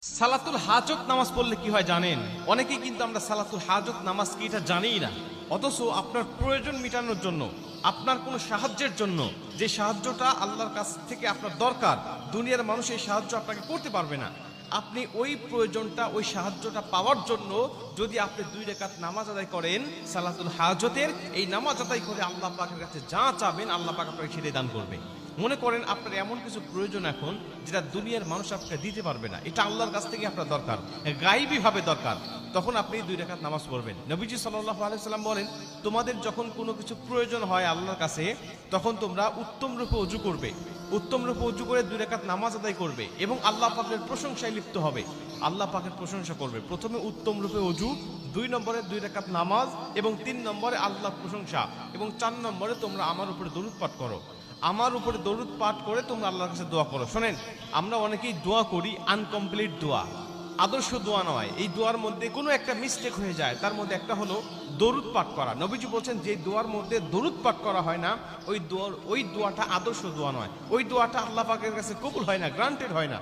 সালাতুল হাজত নামাজ পড়লে কি হয় জানেন? অনেকেই কিন্তু আমরা সালাতুল হাজত নামাজ কি এটা জানিই না। অথচ আপনার প্রয়োজন মেটানোর জন্য, আপনার কোনো সাহায্যের জন্য, যে সাহায্যটা আল্লাহর কাছ থেকে আপনার দরকার, দুনিয়ার মানুষ এই সাহায্য আপনাকে করতে পারবে না। আপনি ওই প্রয়োজনটা, ওই সাহায্যটা পাওয়ার জন্য যদি আপনি 2 রাকাত নামাজ আদায় করেন সালাতুল হাজতের, এই নামাজ আদায় করে আল্লাহ পাকের কাছে যা চাবেন আল্লাহ পাক আপনাকে সেটাই দান করবে। মনে করেন আপনার এমন কিছু প্রয়োজন এখন যেটা দুনিয়ার মানুষ আপনাকে দিতে পারবে না, এটা আল্লাহর কাছ থেকে আপনার দরকার, গায়েবী ভাবে দরকার, তখন আপনি 2 রাকাত নামাজ পড়বেন। নবীজি সাল্লাল্লাহু আলাইহি সাল্লাম বলেন, তোমাদের যখন কোনো কিছু প্রয়োজন হয় আল্লাহর কাছে, তখন তোমরা উত্তম রূপে ওযু করবে, উত্তম রূপে ওযু করে 2 রাকাত নামাজ আদায় করবে এবং আল্লাহ পাকের প্রশংসায় লিপ্ত হবে, আল্লাহ পাকের প্রশংসা করবে। প্রথমে উত্তম রূপে ওযু, 2 নম্বরে 2 রাকাত নামাজ এবং 3 নম্বরে আল্লাহর প্রশংসা এবং 4 নম্বরে তোমরা আমার উপরে দরুদ পাঠ করো। আমার উপরে দরুদ পাঠ করে তোমরা আল্লাহর কাছে দোয়া করো। শোনেন, আমরা অনেকেই দোয়া করি আনকমপ্লিট দোয়া, আদর্শ দোয়া নয়। এই দোয়ার মধ্যে কোনো একটা মিস্টেক হয়ে যায়, তার মধ্যে একটা হলো দরুদ পাঠ করা। নবীজি বলছেন যে দোয়ার মধ্যে দরুদ পাঠ করা হয় না, ওই দোয়াটা আদর্শ দোয়া নয়, ওই দোয়াটা আল্লাহ পাকের কাছে কবুল হয় না, গ্রান্টেড হয় না।